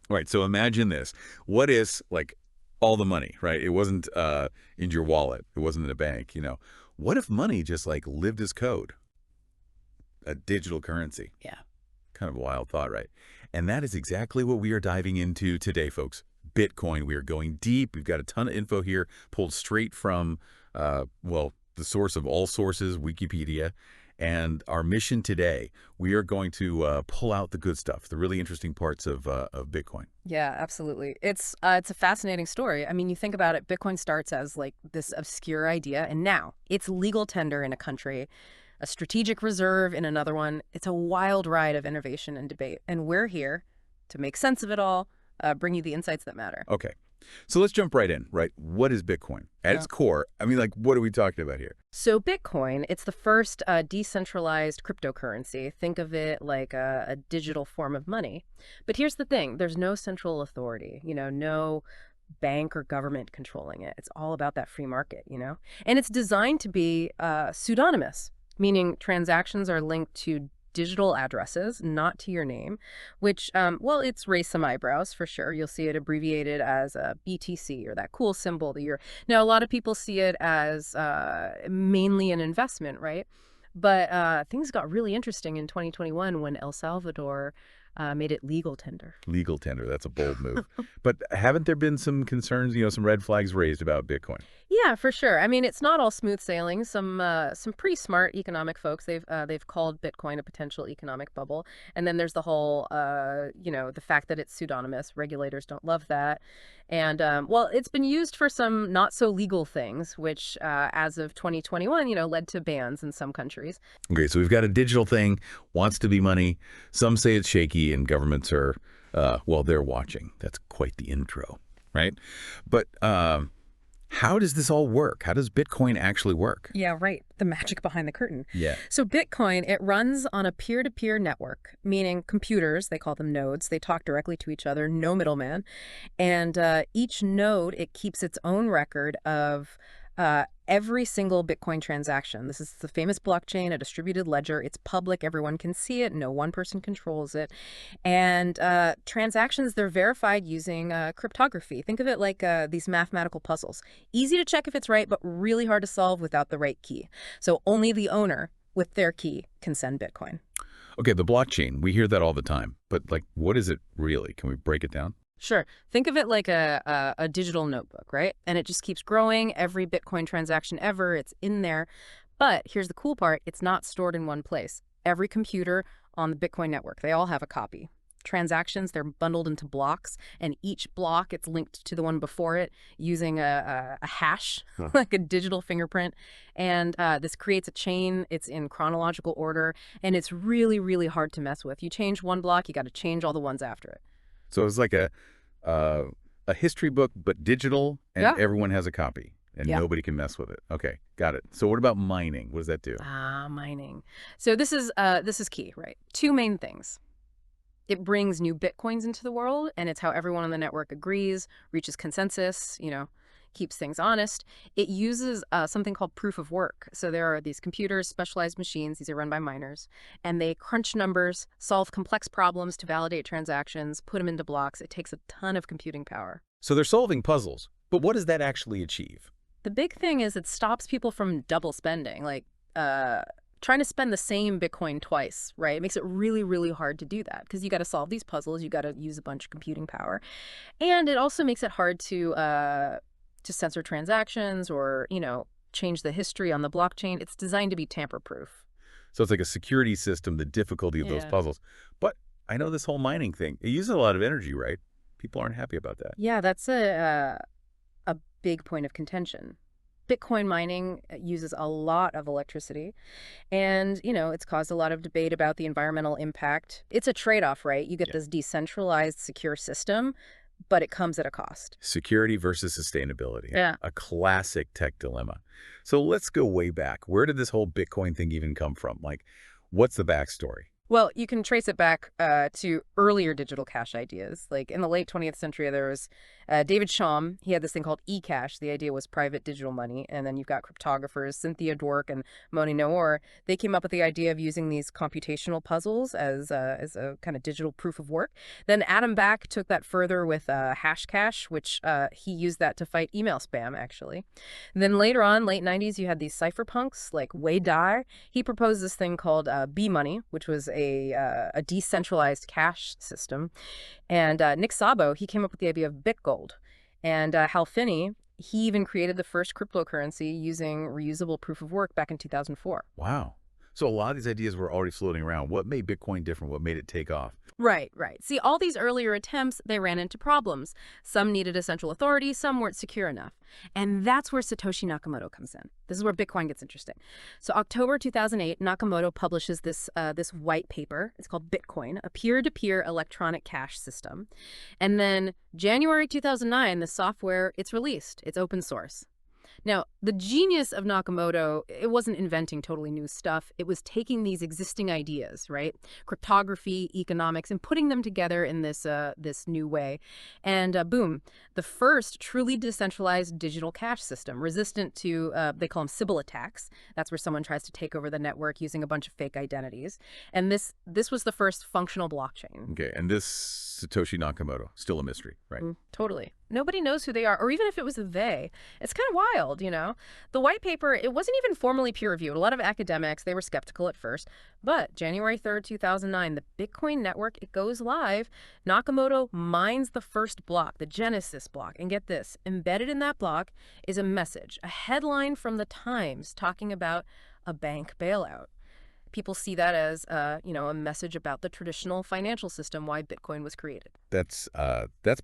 Right. So imagine this. What is like all the money, right? It wasn't in your wallet. It wasn't in a bank, you know. What if money just like lived as code, a digital currency? Yeah. Kind of a wild thought, right? And that is exactly what we are diving into today, folks. Bitcoin. We are going deep. We've got a ton of info here pulled straight from, well, the source of all sources, Wikipedia. And our mission today, we are going to pull out the good stuff, the really interesting parts of Bitcoin. Yeah, absolutely. It's a fascinating story. I mean, you think about it, Bitcoin starts as like this obscure idea, and now it's legal tender in a country, a strategic reserve in another one. It's a wild ride of innovation and debate, and we're here to make sense of it all, bring you the insights that matter. Okay. So let's jump right in, right? What is Bitcoin? At Yeah. its core, I mean, like, what are we talking about here? So Bitcoin, it's the first decentralized cryptocurrency. Think of it like a digital form of money. But here's the thing, there's no central authority, no bank or government controlling it. It's all about that free market. And it's designed to be pseudonymous, meaning transactions are linked to digital addresses, not to your name, which, well, it's raised some eyebrows for sure. You'll see it abbreviated as a BTC or that cool symbol that you're. Now, a lot of people see it as mainly an investment, right? But things got really interesting in 2021 when El Salvador made it legal tender. Legal tender, that's a bold move. But haven't there been some concerns, some red flags raised about Bitcoin? Yeah, for sure. I mean, it's not all smooth sailing. Some pretty smart economic folks they've called Bitcoin a potential economic bubble, and then there's the whole the fact that it's pseudonymous. Regulators don't love that, and well, it's been used for some not so legal things, which as of 2021, led to bans in some countries. Okay, so we've got a digital thing, wants to be money. Some say it's shaky, and governments are, well, they're watching. That's quite the intro, right? But how does this all work? How does Bitcoin actually work? Yeah, right. The magic behind the curtain. Yeah. So Bitcoin, it runs on a peer-to-peer network, meaning computers, they call them nodes, they talk directly to each other, no middleman. And each node, it keeps its own record of every single Bitcoin transaction. This is the famous blockchain, a distributed ledger. It's public. Everyone can see it. No one person controls it. And transactions, they're verified using cryptography. Think of it like these mathematical puzzles. Easy to check if it's right, but really hard to solve without the right key. So only the owner with their key can send Bitcoin. Okay, the blockchain, we hear that all the time. But, like, what is it really? Can we break it down? Sure. Think of it like a digital notebook, right? And it just keeps growing. Every Bitcoin transaction ever, it's in there. But here's the cool part. It's not stored in one place. Every computer on the Bitcoin network, they all have a copy. Transactions, they're bundled into blocks, and each block, it's linked to the one before it using a hash, Huh. like a digital fingerprint. And this creates a chain. It's in chronological order, and it's really, really hard to mess with. You change one block, you got to change all the ones after it. So it's like uh, a history book, but digital, and Yeah. everyone has a copy, and Yeah. nobody can mess with it. Okay, got it. So what about mining? What does that do? Mining. So this is key, right? Two main things. It brings new Bitcoins into the world, and it's how everyone on the network agrees, reaches consensus, keeps things honest. It uses something called proof of work. So there are these computers, specialized machines, these are run by miners, and they crunch numbers, solve complex problems to validate transactions, put them into blocks. It takes a ton of computing power. So they're solving puzzles, but what does that actually achieve? The big thing is it stops people from double spending, like trying to spend the same Bitcoin twice, right? It makes it really, really hard to do that because you got to solve these puzzles, you got to use a bunch of computing power, and it also makes it hard to censor transactions or change the history on the blockchain. It's designed to be tamper-proof. So it's like a security system, the difficulty of those Yeah. puzzles. But I know this whole mining thing, it uses a lot of energy, right? People aren't happy about that. Yeah, that's a big point of contention. Bitcoin mining uses a lot of electricity, and it's caused a lot of debate about the environmental impact. It's a trade-off, right? You get Yeah. this decentralized, secure system, but it comes at a cost. Security versus sustainability. Yeah. A classic tech dilemma. So let's go way back. Where did this whole Bitcoin thing even come from? Like, what's the backstory? Well, you can trace it back to earlier digital cash ideas. Like in the late 20th century, there was David Chaum. He had this thing called eCash. The idea was private digital money. And then you've got cryptographers, Cynthia Dwork and Moni Noor. They came up with the idea of using these computational puzzles as a kind of digital proof of work. Then Adam Back took that further with Hashcash, which he used that to fight email spam, actually. And then later on, late 90s, you had these cypherpunks like Wei Dai. He proposed this thing called B-Money, which was a decentralized cash system. And Nick Szabo, he came up with the idea of BitGold. And Hal Finney, he even created the first cryptocurrency using reusable proof of work back in 2004. Wow. So a lot of these ideas were already floating around. What made Bitcoin different? What made it take off? Right, right. See, all these earlier attempts, they ran into problems. Some needed a central authority, some weren't secure enough. And that's where Satoshi Nakamoto comes in. This is where Bitcoin gets interesting. So October 2008, Nakamoto publishes this white paper. It's called Bitcoin, a peer-to-peer electronic cash system. And then January 2009, the software, it's released. It's open source. Now, the genius of Nakamoto, it wasn't inventing totally new stuff. It was taking these existing ideas, right? Cryptography, economics, and putting them together in this new way. And boom, the first truly decentralized digital cash system, resistant to, they call them Sybil attacks. That's where someone tries to take over the network using a bunch of fake identities. And this was the first functional blockchain. Okay, and this Satoshi Nakamoto, still a mystery, right? Totally. Nobody knows who they are, or even if it was a they. It's kind of wild, you know? The white paper, it wasn't even formally peer-reviewed. A lot of academics, they were skeptical at first. But January 3rd, 2009, the Bitcoin network, it goes live. Nakamoto mines the first block, the Genesis block. And get this, embedded in that block is a message, a headline from the Times talking about a bank bailout. People see that as, a message about the traditional financial system, why Bitcoin was created. That's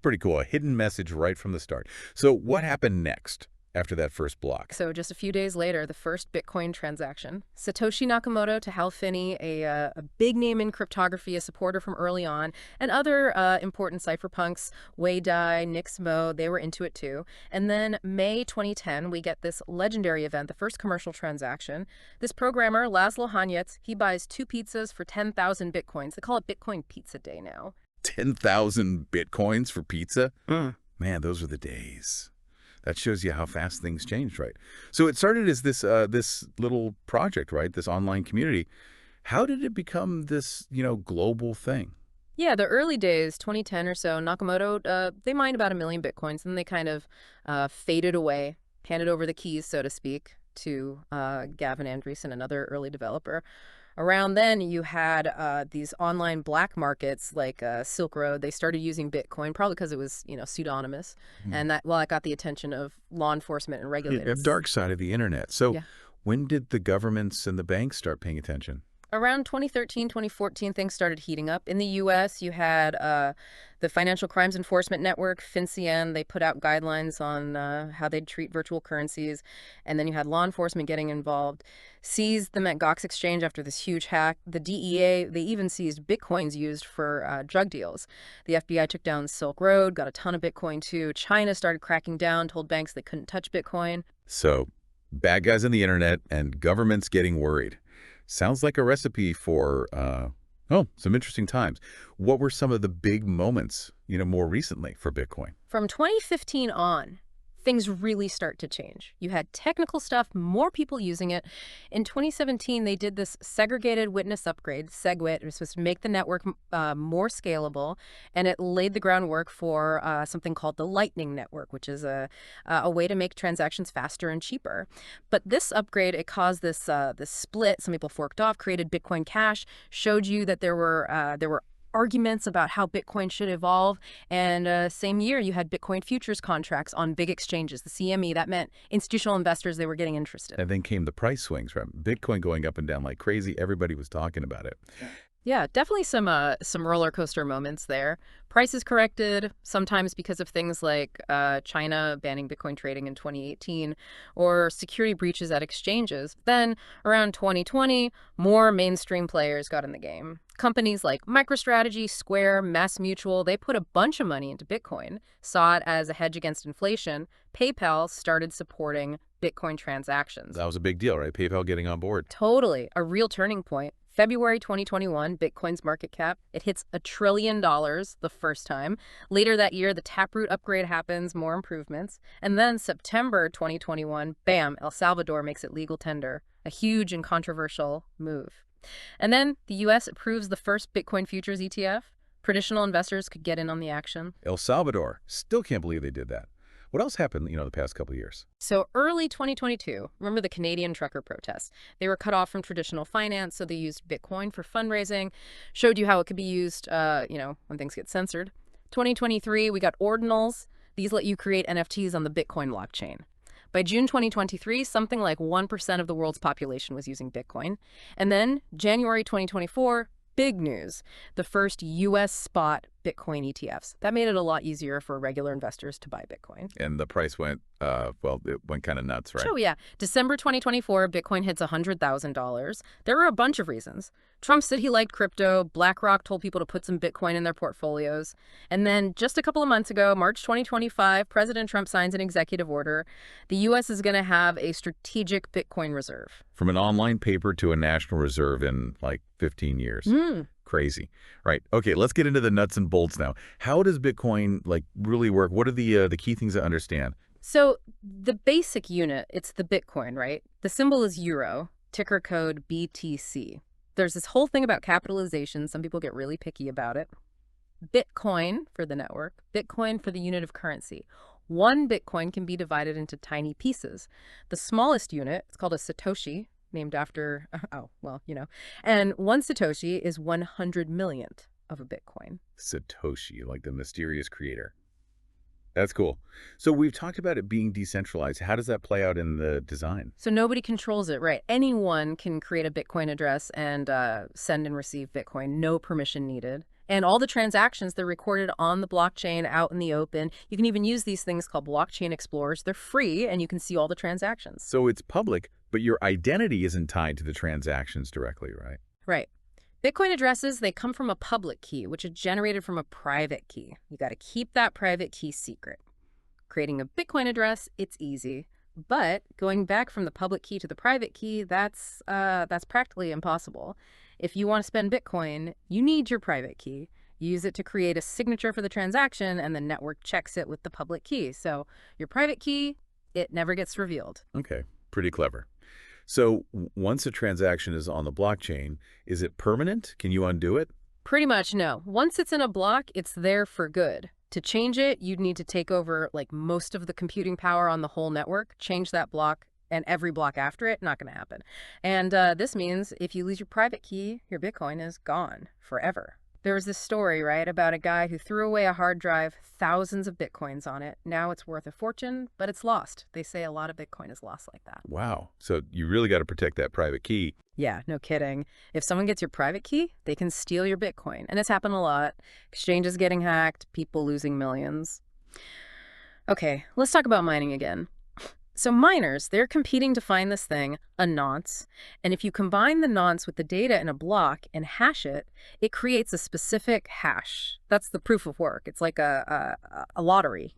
pretty cool. A hidden message right from the start. So what happened next after that first block? So just a few days later, the first Bitcoin transaction. Satoshi Nakamoto to Hal Finney, a big name in cryptography, a supporter from early on, and other important cypherpunks, Wei Dai, Nick Szabo, they were into it too. And then May 2010, we get this legendary event, the first commercial transaction. This programmer, Laszlo Hanyecz, he buys 2 pizzas for 10,000 Bitcoins. They call it Bitcoin Pizza Day now. 10,000 Bitcoins for pizza? Man, those were the days. That shows you how fast things changed, right? So it started as this little project, right? This online community. How did it become this, global thing? Yeah, the early days, 2010 or so, Nakamoto, they mined about 1 million Bitcoins, and they kind of faded away, handed over the keys, so to speak, to Gavin Andresen, another early developer. Around then, you had these online black markets like Silk Road. They started using Bitcoin, probably because it was, pseudonymous. And that got the attention of law enforcement and regulators. The dark side of the internet. So Yeah. when did the governments and the banks start paying attention? Around 2013, 2014, things started heating up. In the U.S., you had the Financial Crimes Enforcement Network, FinCEN. They put out guidelines on how they'd treat virtual currencies. And then you had law enforcement getting involved, seized them at Gox Exchange after this huge hack. The DEA, they even seized Bitcoins used for drug deals. The FBI took down Silk Road, got a ton of Bitcoin too. China started cracking down, told banks they couldn't touch Bitcoin. So bad guys on the internet and governments getting worried. Sounds like a recipe for, some interesting times. What were some of the big moments, more recently for Bitcoin? From 2015 on, things really start to change. You had technical stuff, more people using it. In 2017, they did this segregated witness upgrade, SegWit. It was supposed to make the network more scalable, and it laid the groundwork for something called the Lightning Network, which is a way to make transactions faster and cheaper. But this upgrade, it caused this split. Some people forked off, created Bitcoin Cash, showed you that there were arguments about how Bitcoin should evolve. And same year, you had Bitcoin futures contracts on big exchanges, the CME. That meant institutional investors, they were getting interested. And then came the price swings, right? Bitcoin going up and down like crazy. Everybody was talking about it. Yeah, definitely some roller coaster moments there. Prices corrected, sometimes because of things like China banning Bitcoin trading in 2018 or security breaches at exchanges. Then around 2020, more mainstream players got in the game. Companies like MicroStrategy, Square, MassMutual, they put a bunch of money into Bitcoin, saw it as a hedge against inflation. PayPal started supporting Bitcoin transactions. That was a big deal, right? PayPal getting on board. Totally. A real turning point. February 2021, Bitcoin's market cap, it hits $1 trillion the first time. Later that year, the Taproot upgrade happens, more improvements. And then September 2021, bam, El Salvador makes it legal tender. A huge and controversial move. And then the U.S. approves the first Bitcoin futures ETF. Traditional investors could get in on the action. El Salvador. Still can't believe they did that. What else happened, the past couple of years? So early 2022, remember the Canadian trucker protests? They were cut off from traditional finance, so they used Bitcoin for fundraising, showed you how it could be used, when things get censored. 2023, we got ordinals. These let you create NFTs on the Bitcoin blockchain. By June 2023, something like 1% of the world's population was using Bitcoin. And then January 2024, big news, the first U.S. spot Bitcoin ETFs. That made it a lot easier for regular investors to buy Bitcoin. And the price went, it went kind of nuts, right? Oh, yeah. December 2024, Bitcoin hits $100,000. There were a bunch of reasons. Trump said he liked crypto. BlackRock told people to put some Bitcoin in their portfolios. And then just a couple of months ago, March 2025, President Trump signs an executive order. The U.S. is going to have a strategic Bitcoin reserve. From an online paper to a national reserve in like 15 years. Crazy. Right. Okay, let's get into the nuts and bolts now. How does Bitcoin really work? What are the key things to understand? So the basic unit, it's the Bitcoin, right? The symbol is euro, ticker code BTC. There's this whole thing about capitalization. Some people get really picky about it. Bitcoin for the network, Bitcoin for the unit of currency. One Bitcoin can be divided into tiny pieces. The smallest unit, it's called a Satoshi, named after, and one Satoshi is 100 millionth of a Bitcoin. Satoshi, like the mysterious creator. That's cool. So we've talked about it being decentralized. How does that play out in the design? So nobody controls it, right? Anyone can create a Bitcoin address and send and receive Bitcoin, no permission needed. And all the transactions, they're recorded on the blockchain out in the open. You can even use these things called blockchain explorers. They're free, and you can see all the transactions. So it's public, but your identity isn't tied to the transactions directly, right? Right. Bitcoin addresses, they come from a public key, which is generated from a private key. You got to keep that private key secret. Creating a Bitcoin address, it's easy. But going back from the public key to the private key, that's practically impossible. If you want to spend Bitcoin, you need your private key. Use it to create a signature for the transaction, and the network checks it with the public key. So your private key, it never gets revealed. Okay, pretty clever. So once a transaction is on the blockchain, is it permanent? Can you undo it? Pretty much no. Once it's in a block, it's there for good. To change it, you'd need to take over most of the computing power on the whole network, change that block, and every block after it, not going to happen. And this means if you lose your private key, your Bitcoin is gone forever. There was this story, right, about a guy who threw away a hard drive, thousands of Bitcoins on it. Now it's worth a fortune, but it's lost. They say a lot of Bitcoin is lost like that. Wow. So you really got to protect that private key. Yeah, no kidding. If someone gets your private key, they can steal your Bitcoin. And it's happened a lot. Exchanges getting hacked, people losing millions. Okay, let's talk about mining again. So miners, they're competing to find this thing, a nonce. And if you combine the nonce with the data in a block and hash it, it creates a specific hash. That's the proof of work. It's like a lottery,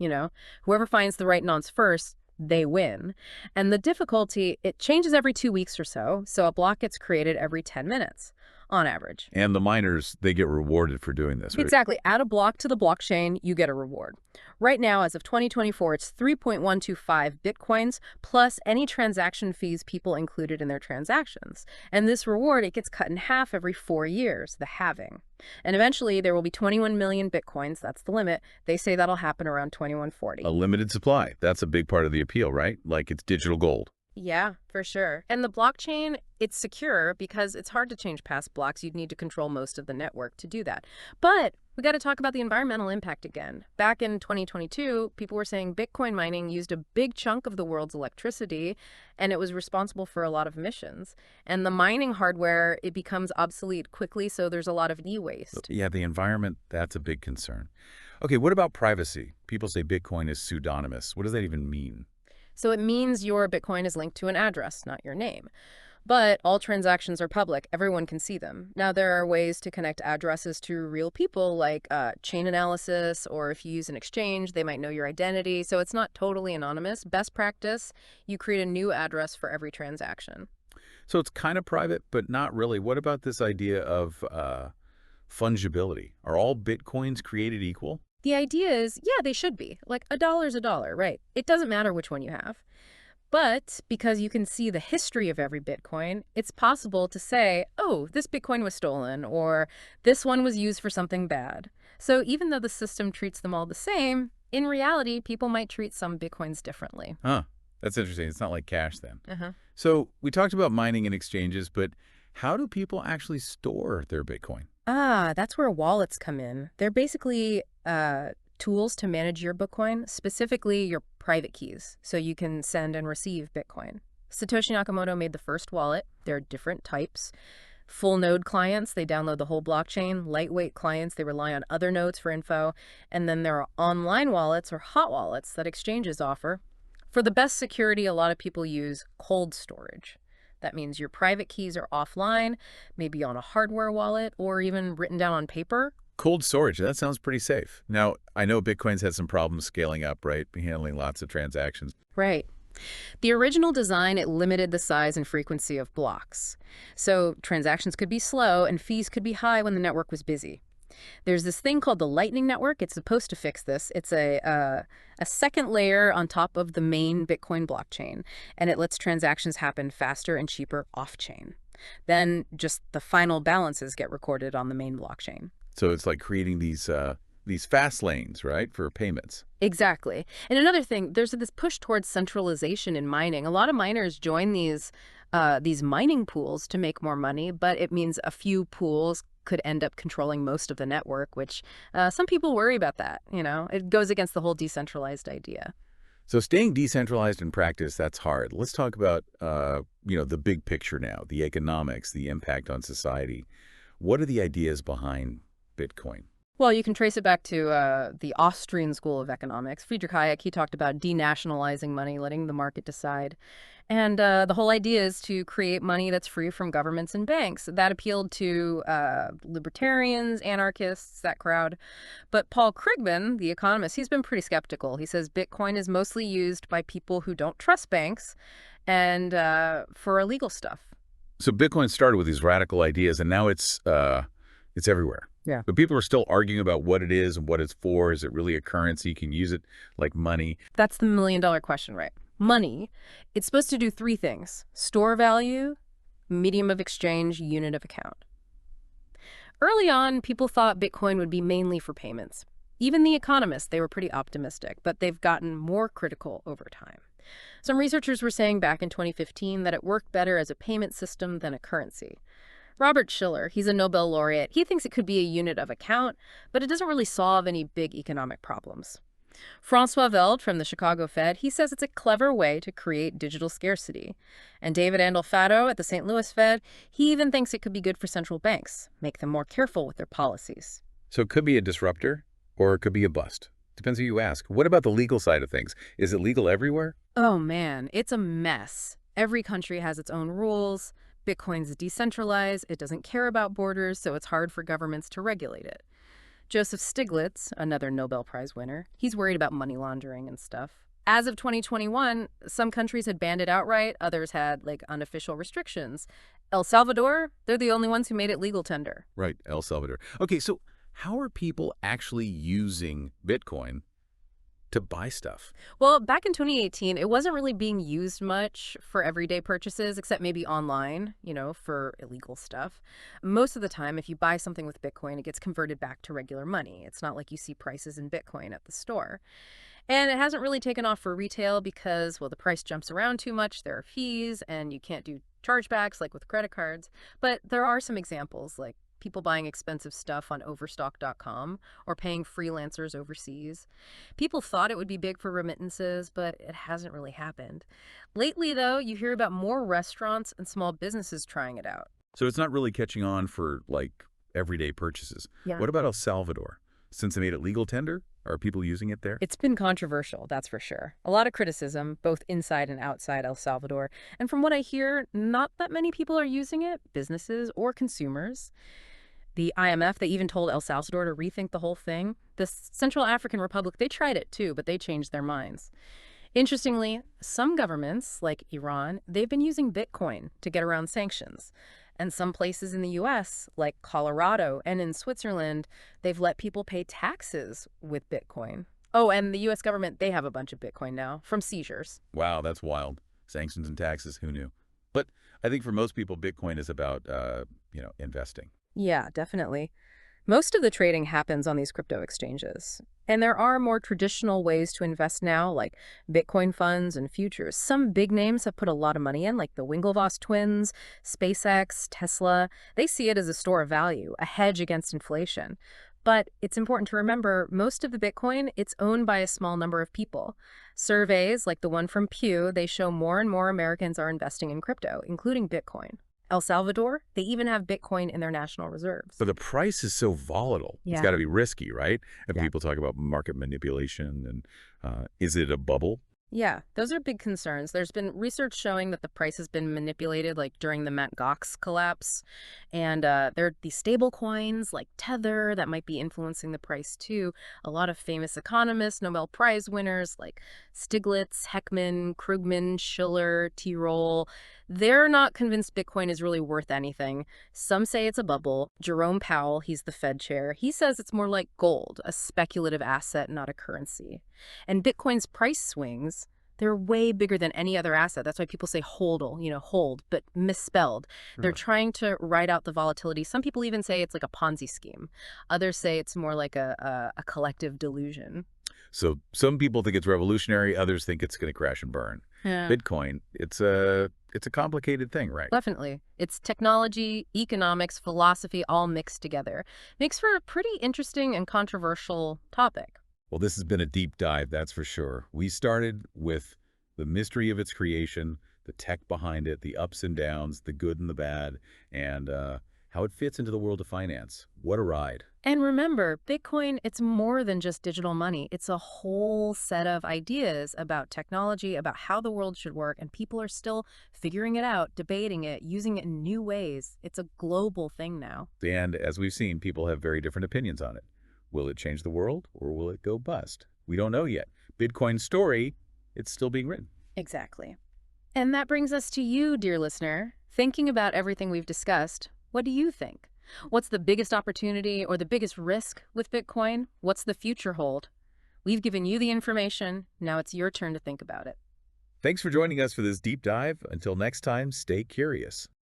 Whoever finds the right nonce first, they win. And the difficulty, it changes every 2 weeks or so. So a block gets created every 10 minutes on average. And the miners, they get rewarded for doing this, right? Exactly. Add a block to the blockchain, you get a reward. Right now, as of 2024, it's 3.125 Bitcoins plus any transaction fees people included in their transactions. And this reward, it gets cut in half every 4 years, the halving. And eventually, there will be 21 million Bitcoins. That's the limit. They say that'll happen around 2140. A limited supply. That's a big part of the appeal, right? Like it's digital gold. Yeah, for sure. And the blockchain, it's secure because it's hard to change past blocks. You'd need to control most of the network to do that. But we got to talk about the environmental impact again. Back in 2022, people were saying Bitcoin mining used a big chunk of the world's electricity, and it was responsible for a lot of emissions. And the mining hardware, it becomes obsolete quickly, so there's a lot of e-waste. Yeah, the environment, that's a big concern. Okay, what about privacy? People say Bitcoin is pseudonymous. What does that even mean? So it means your Bitcoin is linked to an address, not your name. But all transactions are public. Everyone can see them. Now, there are ways to connect addresses to real people, like chain analysis, or if you use an exchange, they might know your identity. So it's not totally anonymous. Best practice, you create a new address for every transaction. So it's kind of private, but not really. What about this idea of fungibility? Are all Bitcoins created equal? The idea is, yeah, they should be. Like, a dollar's a dollar, right? It doesn't matter which one you have. But because you can see the history of every Bitcoin, it's possible to say, oh, this Bitcoin was stolen, or this one was used for something bad. So even though the system treats them all the same, in reality, people might treat some Bitcoins differently. Huh. That's interesting. It's not like cash then. Uh-huh. So we talked about mining and exchanges, but how do people actually store their Bitcoin? Ah, that's where wallets come in. They're basically tools to manage your Bitcoin, specifically your private keys, so you can send and receive Bitcoin. Satoshi Nakamoto made the first wallet. There are different types. Full node clients, they download the whole blockchain. Lightweight clients, they rely on other nodes for info. And then there are online wallets or hot wallets that exchanges offer. For the best security, a lot of people use cold storage. That means your private keys are offline, maybe on a hardware wallet, or even written down on paper. Cold storage, that sounds pretty safe. Now, I know Bitcoin's had some problems scaling up, right? Handling lots of transactions. Right. The original design, it limited the size and frequency of blocks. So transactions could be slow and fees could be high when the network was busy. There's this thing called the Lightning Network. It's supposed to fix this. It's a second layer on top of the main Bitcoin blockchain, and it lets transactions happen faster and cheaper off-chain. Then just the final balances get recorded on the main blockchain. So it's like creating these fast lanes, right, for payments. Exactly. And another thing, there's this push towards centralization in mining. A lot of miners join these mining pools to make more money, but it means a few pools could end up controlling most of the network, which some people worry about that. It goes against the whole decentralized idea. So staying decentralized in practice, that's hard. Let's talk about, the big picture now, the economics, the impact on society. What are the ideas behind Bitcoin? Well, you can trace it back to the Austrian School of Economics. Friedrich Hayek, he talked about denationalizing money, letting the market decide. And the whole idea is to create money that's free from governments and banks. That appealed to libertarians, anarchists, that crowd. But Paul Krugman, the economist, he's been pretty skeptical. He says Bitcoin is mostly used by people who don't trust banks and for illegal stuff. So Bitcoin started with these radical ideas, and now it's everywhere. Yeah. But people are still arguing about what it is and what it's for. Is it really a currency? Can you use it like money? That's the million-dollar question, right? Money, it's supposed to do three things: store value, medium of exchange, unit of account. Early on, people thought Bitcoin would be mainly for payments. Even the economists, they were pretty optimistic, but they've gotten more critical over time. Some researchers were saying back in 2015 that it worked better as a payment system than a currency. Robert Shiller, he's a Nobel laureate. He thinks it could be a unit of account, but it doesn't really solve any big economic problems. Francois Veld from the Chicago Fed, he says it's a clever way to create digital scarcity. And David Andolfato at the St. Louis Fed, he even thinks it could be good for central banks, make them more careful with their policies. So it could be a disruptor or it could be a bust. Depends who you ask. What about the legal side of things? Is it legal everywhere? Oh man, it's a mess. Every country has its own rules. Bitcoin's decentralized, it doesn't care about borders, so it's hard for governments to regulate it. Joseph Stiglitz, another Nobel Prize winner, he's worried about money laundering and stuff. As of 2021, some countries had banned it outright, others had, unofficial restrictions. El Salvador, they're the only ones who made it legal tender. Right, El Salvador. Okay, so how are people actually using Bitcoin to buy stuff? Well, back in 2018, it wasn't really being used much for everyday purchases, except maybe online, for illegal stuff. Most of the time, if you buy something with Bitcoin, it gets converted back to regular money. It's not like you see prices in Bitcoin at the store. And it hasn't really taken off for retail because, well, the price jumps around too much, there are fees, and you can't do chargebacks like with credit cards. But there are some examples, like people buying expensive stuff on Overstock.com or paying freelancers overseas. People thought it would be big for remittances, but it hasn't really happened. Lately, though, you hear about more restaurants and small businesses trying it out. So it's not really catching on for, everyday purchases. Yeah. What about El Salvador? Since they made it legal tender, are people using it there? It's been controversial, that's for sure. A lot of criticism, both inside and outside El Salvador. And from what I hear, not that many people are using it, businesses or consumers. The IMF, they even told El Salvador to rethink the whole thing. The Central African Republic, they tried it too, but they changed their minds. Interestingly, some governments, like Iran, they've been using Bitcoin to get around sanctions. And some places in the US, like Colorado and in Switzerland, they've let people pay taxes with Bitcoin. Oh, and the US government, they have a bunch of Bitcoin now from seizures. Wow, that's wild. Sanctions and taxes, who knew? But I think for most people, Bitcoin is about, investing. Yeah, definitely. Most of the trading happens on these crypto exchanges. And there are more traditional ways to invest now, like Bitcoin funds and futures. Some big names have put a lot of money in, like the Winklevoss twins, SpaceX, Tesla. They see it as a store of value, a hedge against inflation. But it's important to remember most of the Bitcoin, it's owned by a small number of people. Surveys, like the one from Pew, they show more and more Americans are investing in crypto, including Bitcoin. El Salvador, they even have Bitcoin in their national reserves. But the price is so volatile. It's Yeah. got to be risky, right? And Yeah. people talk about market manipulation and is it a bubble? Yeah, those are big concerns. There's been research showing that the price has been manipulated, like during the Mt. Gox collapse. And there are these stable coins like Tether that might be influencing the price too. A lot of famous economists, Nobel Prize winners like Stiglitz, Heckman, Krugman, Schiller, T. Rowe, they're not convinced Bitcoin is really worth anything. Some say it's a bubble. Jerome Powell, he's the Fed chair, he says it's more like gold, a speculative asset, not a currency. And Bitcoin's price swings, they're way bigger than any other asset. That's why people say hodl, hold, but misspelled. They're Really? trying to ride out the volatility. Some people even say it's like a Ponzi scheme. Others say it's more like a collective delusion. So some people think it's revolutionary, others think it's going to crash and burn. Yeah. Bitcoin, it's a complicated thing, right? Definitely. It's technology, economics, philosophy all mixed together. Makes for a pretty interesting and controversial topic. Well, this has been a deep dive, that's for sure. We started with the mystery of its creation, the tech behind it, the ups and downs, the good and the bad, and how it fits into the world of finance. What a ride. And remember, Bitcoin, it's more than just digital money. It's a whole set of ideas about technology, about how the world should work, and people are still figuring it out, debating it, using it in new ways. It's a global thing now. And as we've seen, people have very different opinions on it. Will it change the world or will it go bust? We don't know yet. Bitcoin's story, it's still being written. Exactly. And that brings us to you, dear listener. Thinking about everything we've discussed, what do you think? What's the biggest opportunity or the biggest risk with Bitcoin? What's the future hold? We've given you the information. Now it's your turn to think about it. Thanks for joining us for this deep dive. Until next time, stay curious.